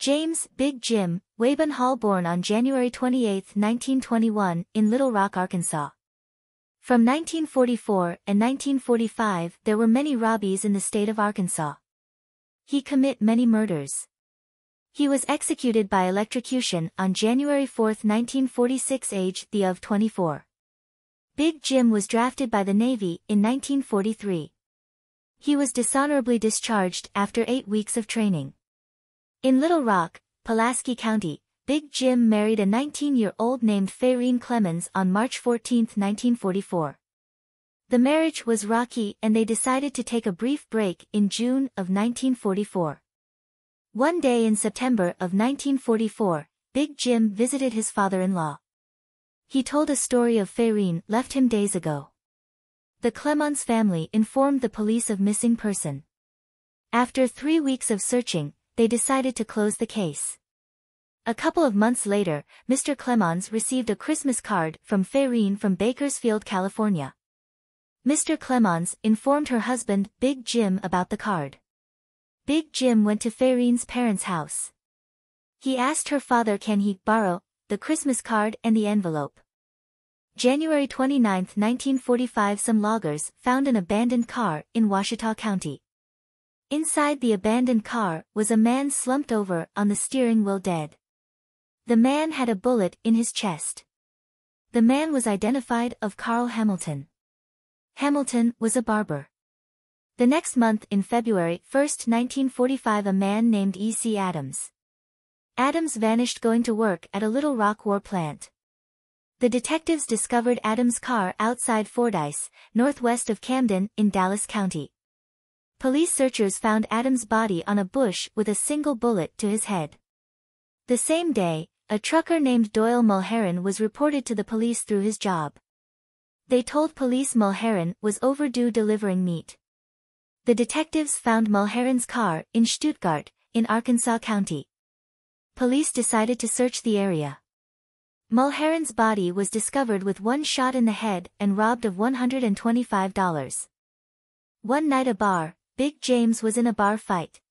James "Big Jim" Wayburn Hall, born on January 28, 1921, in Little Rock, Arkansas. From 1944 and 1945 there were many robberies in the state of Arkansas. He committed many murders. He was executed by electrocution on January 4, 1946, age of 24. Big Jim was drafted by the Navy in 1943. He was dishonorably discharged after 8 weeks of training. In Little Rock, Pulaski County, Big Jim married a 19-year-old named Faireen Clemens on March 14, 1944. The marriage was rocky and they decided to take a brief break in June of 1944. One day in September of 1944, Big Jim visited his father-in-law. He told a story of Faireen left him days ago. The Clemens family informed the police of missing person. After 3 weeks of searching, they decided to close the case. A couple of months later, Mr. Clemens received a Christmas card from Faireen from Bakersfield, California. Mr. Clemens informed her husband, Big Jim, about the card. Big Jim went to Faireen's parents' house. He asked her father can he borrow the Christmas card and the envelope. January 29, 1945, some loggers found an abandoned car in Washita County. Inside the abandoned car was a man slumped over on the steering wheel, dead. The man had a bullet in his chest. The man was identified as Carl Hamilton. Hamilton was a barber. The next month, in February 1, 1945, a man named E.C. Adams. Adams vanished going to work at a Little Rock war plant. The detectives discovered Adams' car outside Fordyce, northwest of Camden, in Dallas County. Police searchers found Adams' body on a bush with a single bullet to his head. The same day, a trucker named Doyle Mulheron was reported to the police through his job. They told police Mulheron was overdue delivering meat. The detectives found Mulheron's car in Stuttgart, in Arkansas County. Police decided to search the area. Mulheron's body was discovered with one shot in the head and robbed of $125. One night at a bar, Big James was in a bar fight.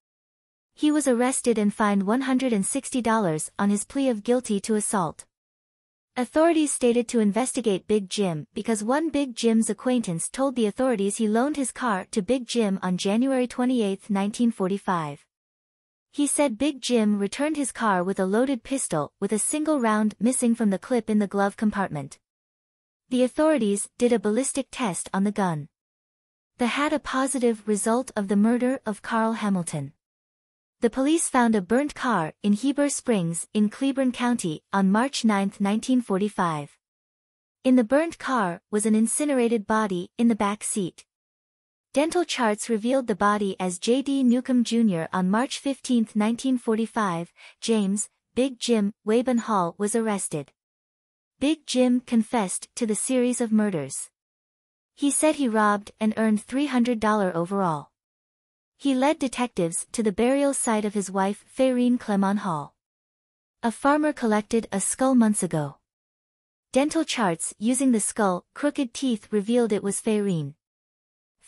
He was arrested and fined $160 on his plea of guilty to assault. Authorities stated to investigate Big Jim because one Big Jim's acquaintance told the authorities he loaned his car to Big Jim on January 28, 1945. He said Big Jim returned his car with a loaded pistol with a single round missing from the clip in the glove compartment. The authorities did a ballistic test on the gun. They had a positive result of the murder of Carl Hamilton. The police found a burnt car in Heber Springs in Cleburne County on March 9, 1945. In the burnt car was an incinerated body in the back seat. Dental charts revealed the body as J.D. Newcomb Jr. On March 15, 1945, James "Big Jim" Wayburn Hall was arrested. Big Jim confessed to the series of murders. He said he robbed and earned $300 overall. He led detectives to the burial site of his wife Faireen Clemens Hall. A farmer collected a skull months ago. Dental charts using the skull crooked teeth revealed it was Faireen.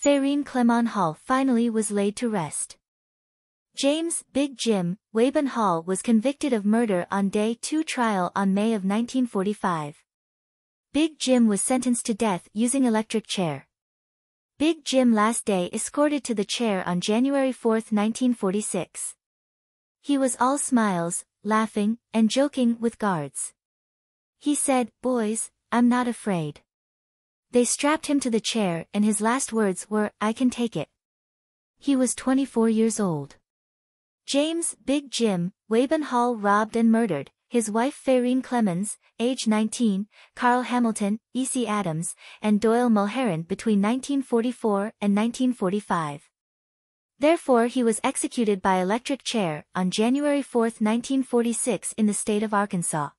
Faireen Clemens Hall finally was laid to rest. James "Big Jim" Wayburn Hall was convicted of murder on Day 2 trial on May of 1945. Big Jim was sentenced to death using electric chair. Big Jim last day escorted to the chair on January 4, 1946. He was all smiles, laughing, and joking with guards. He said, "Boys, I'm not afraid." They strapped him to the chair and his last words were, "I can take it." He was 24 years old. James "Big Jim" Wayburn Hall robbed and murdered his wife Faireen Clemens, age 19, Carl Hamilton, E.C. Adams, and Doyle Mulheron between 1944 and 1945. Therefore he was executed by electric chair on January 4, 1946 in the state of Arkansas.